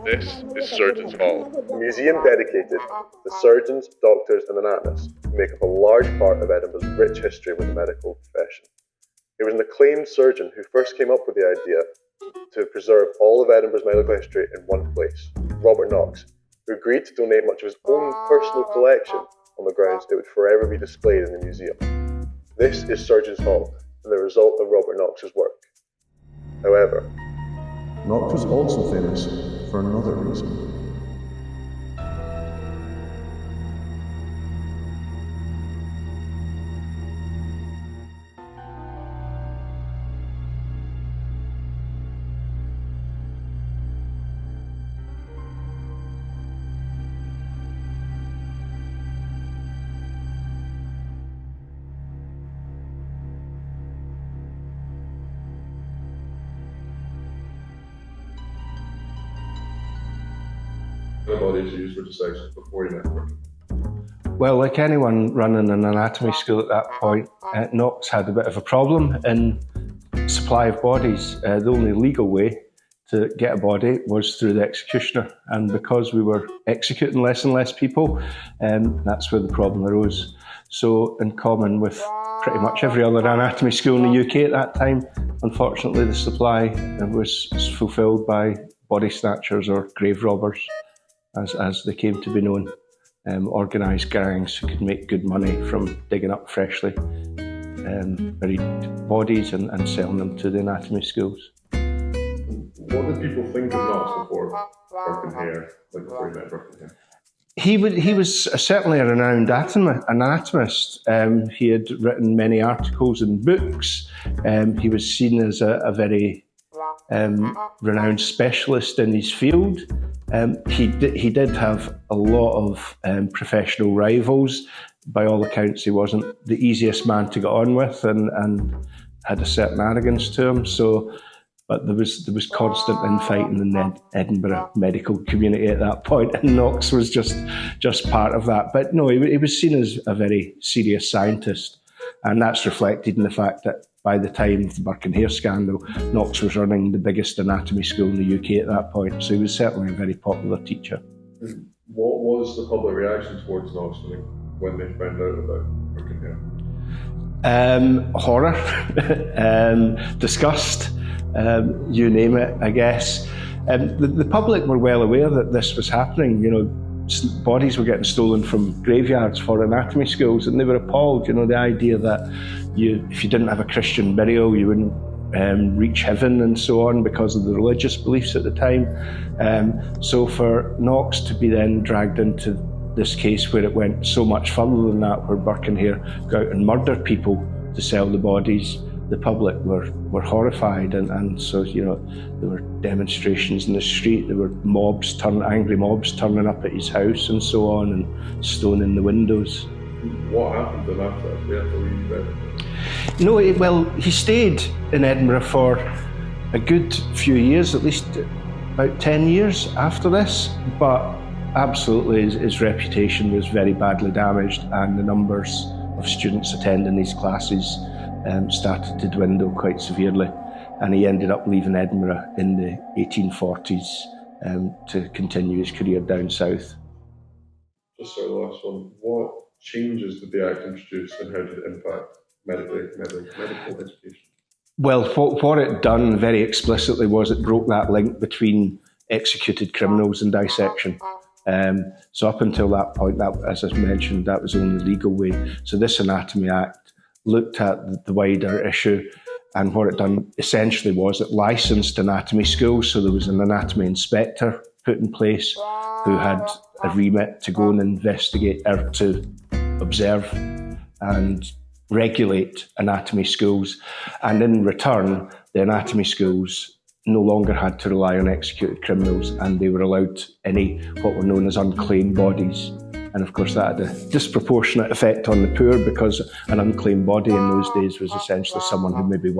This is Surgeons Hall, A museum dedicated to the surgeons, doctors and anatomists who make up a large part of Edinburgh's rich history with the medical profession. It was an acclaimed surgeon who first came up with the idea to preserve all of Edinburgh's medical history in one place, Robert Knox, who agreed to donate much of his own personal collection on the grounds it would forever be displayed in the museum. This is Surgeons Hall and the result of Robert Knox's work. However, Knox was also famous for another reason. the bodies you used for dissection before you met work. Well, like anyone running an anatomy school at that point, Knox had a bit of a problem in supply of bodies. The only legal way to get a body was through the executioner, and because we were executing less and less people, that's where the problem arose. So in common with pretty much every other anatomy school in the UK at that time, unfortunately the supply was fulfilled by body snatchers or grave robbers, as they came to be known. Organised gangs who could make good money from digging up freshly buried bodies and selling them to the anatomy schools. What did people think of Knox before Burke and Hare, like before you met Burke and Hare? He was certainly a renowned anatomist. He had written many articles and books. He was seen as a very renowned specialist in his field. He did have a lot of professional rivals. By all accounts, he wasn't the easiest man to get on with, and had a certain arrogance to him. But there was constant infighting in the Edinburgh medical community at that point, and Knox was just part of that. But no, he was seen as a very serious scientist, and that's reflected in the fact that by the time of the Burke and Hare scandal, Knox was running the biggest anatomy school in the UK at that point, so he was certainly a very popular teacher. What was the public reaction towards Knox when they found out about Burke and Hare? Horror, disgust, you name it, I guess. The public were well aware that this was happening. You know, bodies were getting stolen from graveyards for anatomy schools, and they were appalled. You know, the idea that if you didn't have a Christian burial, you wouldn't reach heaven and so on because of the religious beliefs at the time. So for Knox to be then dragged into this case where it went so much further than that, where Burke and Hare go out and murder people to sell the bodies, the public were horrified, and so, you know, there were demonstrations in the street, there were angry mobs turning up at his house and so on, and stoning the windows. What happened then after that? Did he have to leave Edinburgh? No, well, he stayed in Edinburgh for a good few years, at least about 10 years after this, but absolutely his reputation was very badly damaged, and the numbers of students attending these classes started to dwindle quite severely, and he ended up leaving Edinburgh in the 1840s to continue his career down south. Just sort of the last one, what changes did the Act introduce, and how did it impact medical education? Well, what it done very explicitly was it broke that link between executed criminals and dissection. So up until that point, that, as I mentioned, that was the only legal way. So this Anatomy Act looked at the wider issue, and what it done essentially was it licensed anatomy schools. So there was an anatomy inspector put in place who had a remit to go and investigate, or to observe and regulate anatomy schools. And in return, the anatomy schools no longer had to rely on executed criminals, and they were allowed any what were known as unclaimed bodies. And of course that had a disproportionate effect on the poor, because an unclaimed body in those days was essentially someone who maybe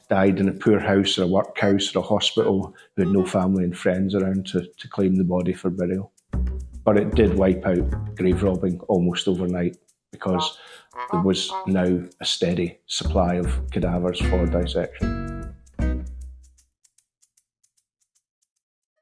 died in a poor house or a workhouse or a hospital, who had no family and friends around to claim the body for burial. But it did wipe out grave robbing almost overnight, because there was now a steady supply of cadavers for dissection.